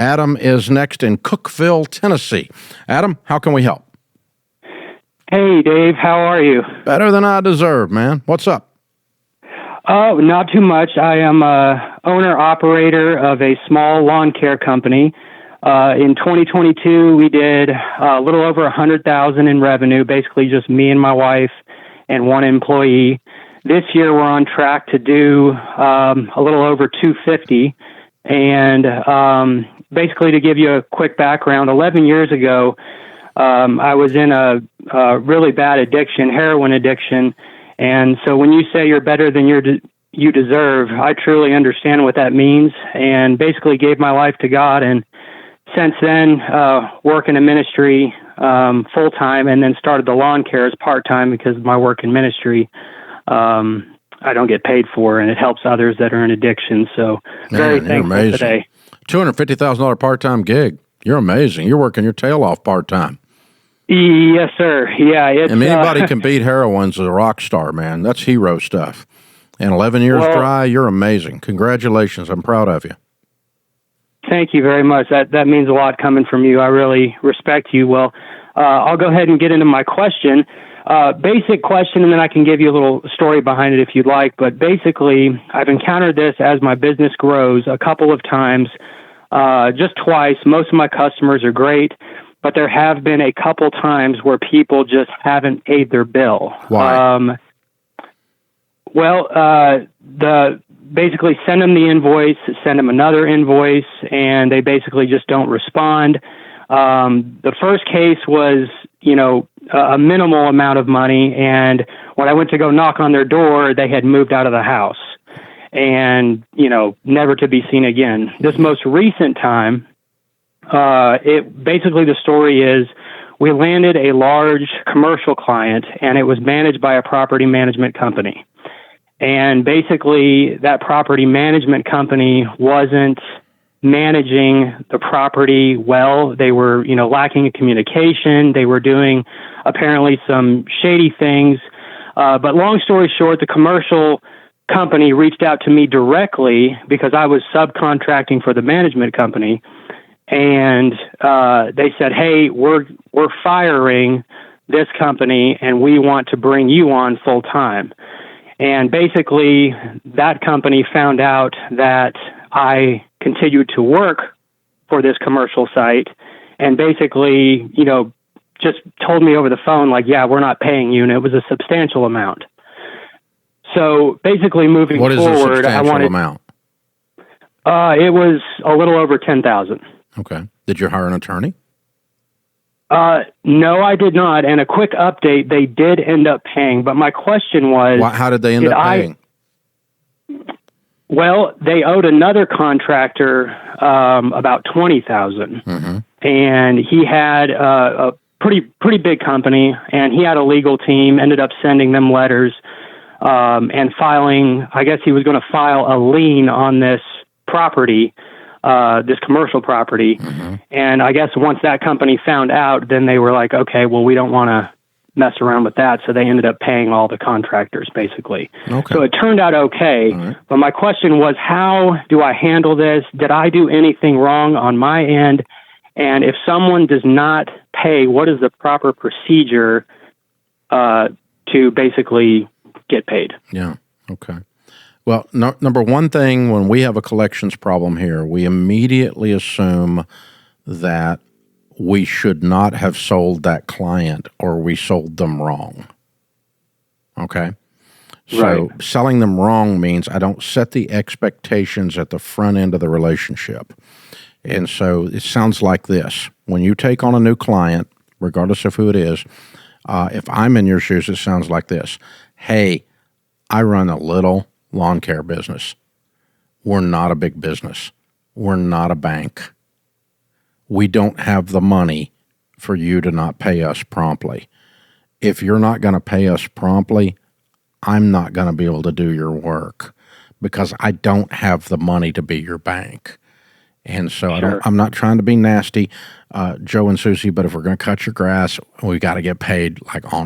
Adam is next in Cookeville, Tennessee. Adam, how can we help? Hey, Dave. How are you? Better than I deserve, man. What's up? Oh, not too much. I am a owner-operator of a small lawn care company. In 2022, we did a little over $100,000 in revenue, basically just me and my wife and one employee. This year, we're on track to do a little over $250,000. And basically, to give you a quick background, 11 years ago, I was in a really bad addiction, heroin addiction. And so when you say you're better than you deserve, I truly understand what that means, and basically gave my life to God. And since then, work in a ministry full-time, and then started the lawn care as part-time because of my work in ministry. I don't get paid for, and it helps others that are in addiction. So very thankful today. $250,000 part-time gig. You're amazing. You're working your tail off part-time. Yes, sir. Yeah. And anybody can beat heroin's a rock star, man. That's hero stuff. And 11 years dry, you're amazing. Congratulations. I'm proud of you. Thank you very much. That means a lot coming from you. I really respect you. Well, I'll go ahead and get into my question. Basic question, and then I can give you a little story behind it if you'd like. But basically, I've encountered this as my business grows a couple of times, just twice. Most of my customers are great, but there have been a couple times where people just haven't paid their bill. Why? Basically send them the invoice, send them another invoice, and they basically just don't respond. The first case was, a minimal amount of money, and when I went to go knock on their door, they had moved out of the house and, never to be seen again. This most recent time, the story is we landed a large commercial client, and it was managed by a property management company. And basically, that property management company wasn't managing the property well. They were, lacking in communication. They were doing apparently some shady things. But long story short, the commercial company reached out to me directly because I was subcontracting for the management company. And they said, hey, we're firing this company, and we want to bring you on full time. And basically, that company found out that I continued to work for this commercial site, and basically, just told me over the phone, like, yeah, we're not paying you, and it was a substantial amount. So basically, moving forward, what is a substantial amount? It was a little over $10,000. Okay. Did you hire an attorney? No, I did not. And a quick update, they did end up paying. But my question was... How did they end up paying? Well, they owed another contractor about $20,000. Mm-hmm. And he had a pretty big company, and he had a legal team, ended up sending them letters and filing... I guess he was going to file a lien on this property, this commercial property. Mm-hmm. And I guess once that company found out, then they were like, okay, well, we don't want to mess around with that. So they ended up paying all the contractors, basically. Okay. So it turned out okay. Right. But my question was, how do I handle this? Did I do anything wrong on my end? And if someone does not pay, what is the proper procedure to basically get paid? Yeah. Okay. Well, number one thing, when we have a collections problem here, we immediately assume that we should not have sold that client or we sold them wrong. Okay? So selling them wrong means I don't set the expectations at the front end of the relationship. And so it sounds like this. When you take on a new client, regardless of who it is, if I'm in your shoes, it sounds like this. Hey, I run a little lawn care business. We're not a big business. We're not a bank. We don't have the money for you to not pay us promptly. If you're not going to pay us promptly, I'm not going to be able to do your work because I don't have the money to be your bank. And so I'm not trying to be nasty, Joe and Susie, but if we're going to cut your grass, we got to get paid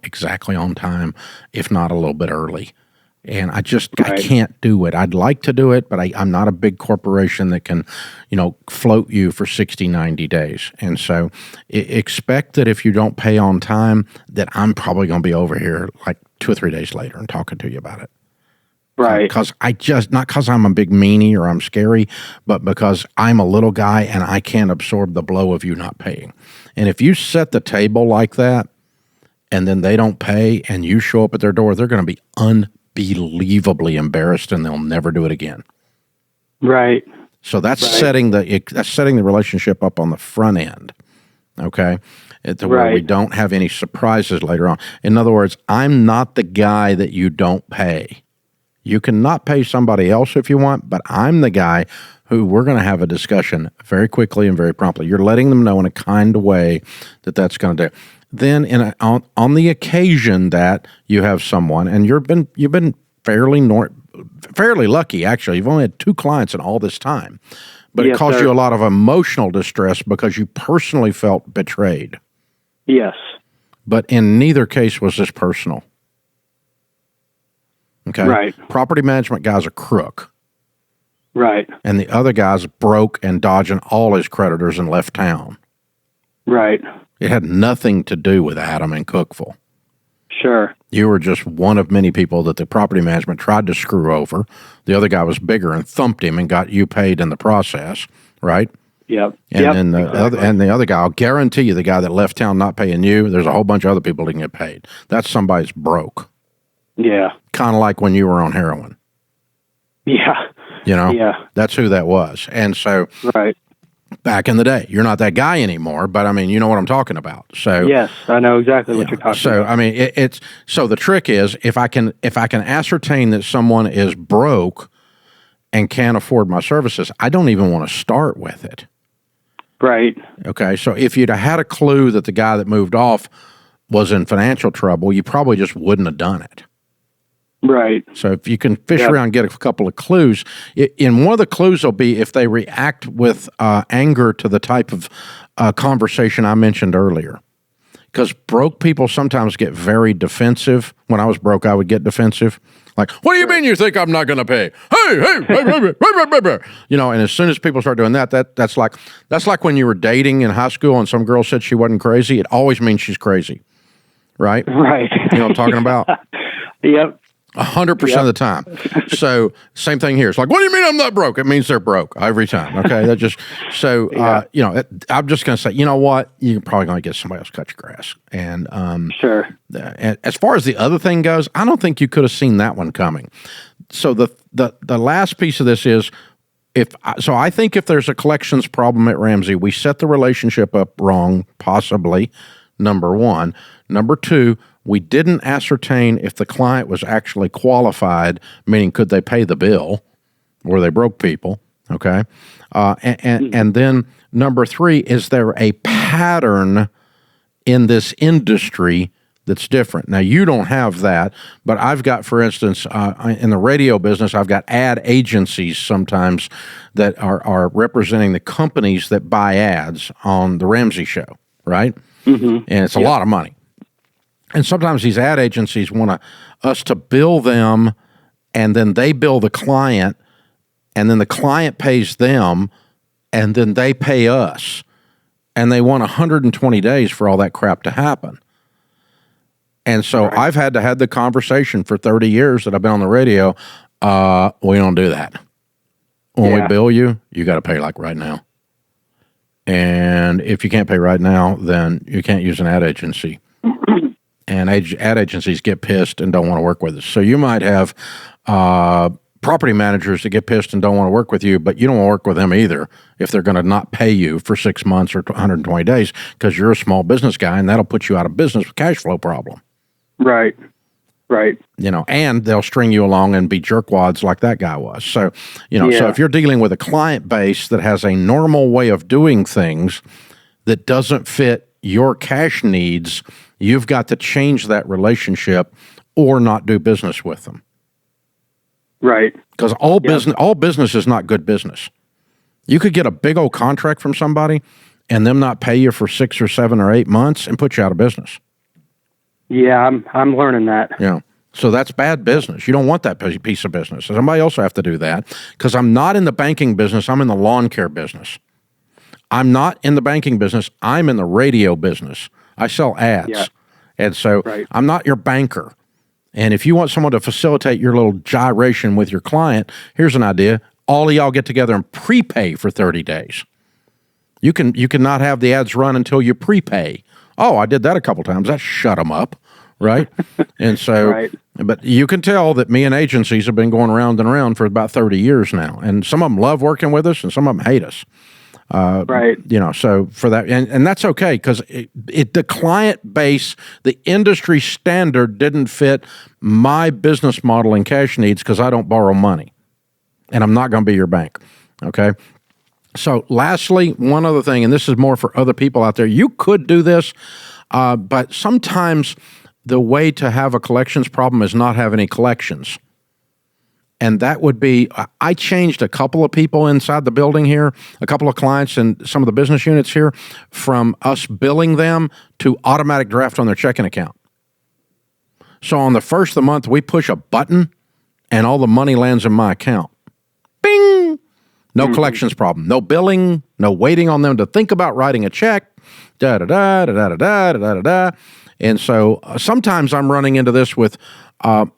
exactly on time, if not a little bit early. And I can't do it. I'd like to do it, but I'm not a big corporation that can, float you for 60, 90 days. And so expect that if you don't pay on time, that I'm probably going to be over here like 2 or 3 days later and talking to you about it. Right. Because not because I'm a big meanie or I'm scary, but because I'm a little guy and I can't absorb the blow of you not paying. And if you set the table like that and then they don't pay and you show up at their door, they're going to be unbelievably embarrassed and they'll never do it again. Right. So that's setting the relationship up on the front end. Okay. Where we don't have any surprises later on. In other words, I'm not the guy that you don't pay. You can not pay somebody else if you want, but I'm the guy who we're going to have a discussion very quickly and very promptly. You're letting them know in a kind way that that's going to do. Then on the occasion that you have someone, and you've been fairly lucky, actually. You've only had 2 clients in all this time. But it caused you a lot of emotional distress because you personally felt betrayed. Yes. But in neither case was this personal. Okay? Right. Property management guy's a crook. Right. And the other guy's broke and dodging all his creditors and left town. Right. It had nothing to do with Adam in Cookeville. Sure. You were just one of many people that the property management tried to screw over. The other guy was bigger and thumped him and got you paid in the process, right? Yep. And then the other guy, I'll guarantee you, the guy that left town not paying you, there's a whole bunch of other people that can get paid. That's somebody's broke. Yeah. Kind of like when you were on heroin. Yeah. Yeah. That's who that was. And so back in the day, you're not that guy anymore, but I mean, you know what I'm talking about. So yes, I know exactly what you're talking about. So I mean, so the trick is if I can ascertain that someone is broke and can't afford my services, I don't even want to start with it. Right. Okay. So if you'd have had a clue that the guy that moved off was in financial trouble, you probably just wouldn't have done it. Right. So if you can fish around and get a couple of clues, and one of the clues will be if they react with anger to the type of conversation I mentioned earlier. Because broke people sometimes get very defensive. When I was broke, I would get defensive. Like, what do you mean you think I'm not going to pay? Hey, and as soon as people start doing that's like when you were dating in high school and some girl said she wasn't crazy. It always means she's crazy, right? Right. You know what I'm talking about? Yep. 100% of the time. So same thing here. It's like, what do you mean I'm not broke? It means they're broke every time. Okay. That just, so, I'm just going to say, you know what? You're probably going to get somebody else cut your grass. And, sure. And as far as the other thing goes, I don't think you could have seen that one coming. So the last piece of this is I think if there's a collections problem at Ramsey, we set the relationship up wrong, possibly, number one. Number two, we didn't ascertain if the client was actually qualified, meaning could they pay the bill? Were they broke people? Okay. And then number three, is there a pattern in this industry that's different? Now, you don't have that, but I've got, for instance, in the radio business, I've got ad agencies sometimes that are representing the companies that buy ads on the Ramsey Show, right? Mm-hmm. And it's a lot of money. And sometimes these ad agencies want us to bill them, and then they bill the client, and then the client pays them, and then they pay us. And they want 120 days for all that crap to happen. And so I've had to have the conversation for 30 years that I've been on the radio. We don't do that. When we bill you, you got to pay like right now. And if you can't pay right now, then you can't use an ad agency. And ad agencies get pissed and don't want to work with us. So you might have property managers that get pissed and don't want to work with you, but you don't want to work with them either if they're going to not pay you for 6 months or 120 days because you're a small business guy, and that'll put you out of business with cash flow problem. Right. And they'll string you along and be jerkwads like that guy was. So, so if you're dealing with a client base that has a normal way of doing things that doesn't fit your cash needs, you've got to change that relationship or not do business with them. Right. Because all business is not good business. You could get a big old contract from somebody and them not pay you for 6 or 7 or 8 months and put you out of business. Yeah, I'm learning that. Yeah. So that's bad business. You don't want that piece of business. Somebody else will have to do that because I'm not in the banking business. I'm in the lawn care business. I'm not in the banking business. I'm in the radio business. I sell ads. Yeah. And so I'm not your banker. And if you want someone to facilitate your little gyration with your client, here's an idea. All of y'all get together and prepay for 30 days. You can not have the ads run until you prepay. Oh, I did that a couple times. That shut them up, right? And so, but you can tell that me and agencies have been going around and around for about 30 years now. And some of them love working with us and some of them hate us. You know, so for that, and that's okay because the client base, the industry standard didn't fit my business model and cash needs because I don't borrow money and I'm not going to be your bank. Okay. So lastly, one other thing, and this is more for other people out there, you could do this, but sometimes the way to have a collections problem is not have any collections. And that would be, I changed a couple of people inside the building here, a couple of clients and some of the business units here, from us billing them to automatic draft on their checking account. So on the first of the month, we push a button and all the money lands in my account. Bing! No collections problem. No billing, no waiting on them to think about writing a check. Da-da-da, da-da-da, da-da-da. And so sometimes I'm running into this with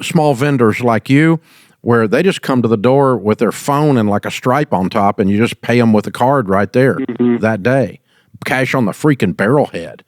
small vendors like you, where they just come to the door with their phone and like a stripe on top, and you just pay them with a card right there that day. Cash on the freaking barrelhead.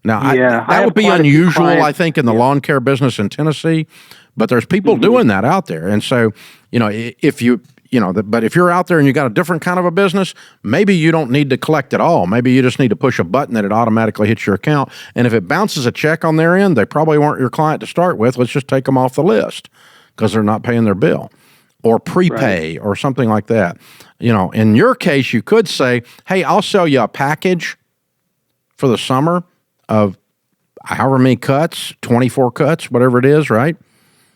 Now, that would be unusual, I think, in the lawn care business in Tennessee, but there's people doing that out there. And so, you know, but if you're out there and you got a different kind of a business, maybe you don't need to collect at all. Maybe you just need to push a button that it automatically hits your account. And if it bounces a check on their end, they probably weren't your client to start with. Let's just take them off the list because they're not paying their bill, or prepay or something like that. You know, in your case, you could say, hey, I'll sell you a package for the summer of however many cuts, 24 cuts, whatever it is, right?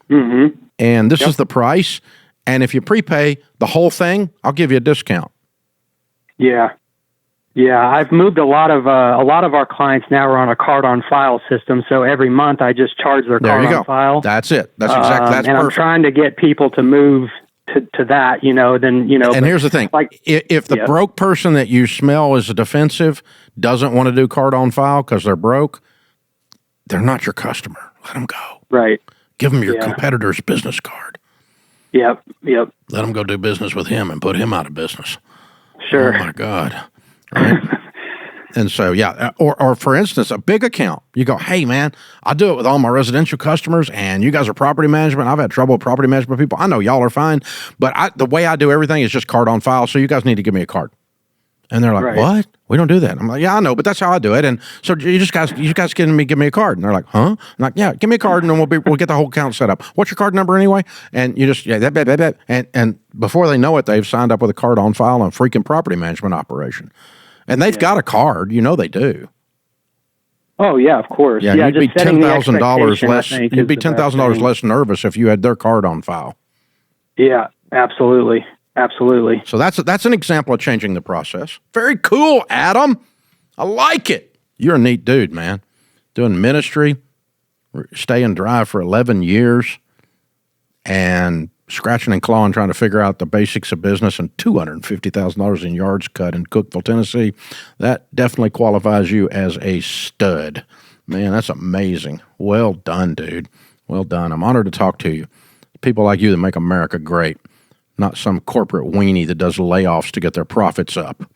And this is the price. And if you prepay the whole thing, I'll give you a discount. Yeah. I've moved a lot of our clients now are on a card on file system. So every month I just charge their card on file. That's it. That's exactly. That's and perfect. I'm trying to get people to move to that. And here's the thing: like if the broke person that you smell is defensive, doesn't want to do card on file because they're broke, they're not your customer. Let them go. Right. Give them your competitor's business card. Yep. Let them go do business with him and put him out of business. Sure. Oh my God. Right? And so, or for instance, a big account. You go, hey man, I do it with all my residential customers, and you guys are property management. I've had trouble with property management people. I know y'all are fine, but the way I do everything is just card on file. So you guys need to give me a card. And they're like, what? We don't do that. I'm like, yeah, I know, but that's how I do it. And so you guys give me a card. And they're like, huh? I'm like, yeah, give me a card, and then we'll get the whole account set up. What's your card number anyway? And you just and before they know it, they've signed up with a card on file on a freaking property management operation. And they've got a card, they do. Oh yeah, of course. Yeah, you'd be $10,000 less. You'd be $10,000 less nervous if you had their card on file. Yeah, absolutely. So that's an example of changing the process. Very cool, Adam. I like it. You're a neat dude, man. Doing ministry, staying dry for 11 years, and scratching and clawing, trying to figure out the basics of business, and $250,000 in yards cut in Cookeville, Tennessee. That definitely qualifies you as a stud. Man, that's amazing. Well done, dude. Well done. I'm honored to talk to you. People like you that make America great, not some corporate weenie that does layoffs to get their profits up.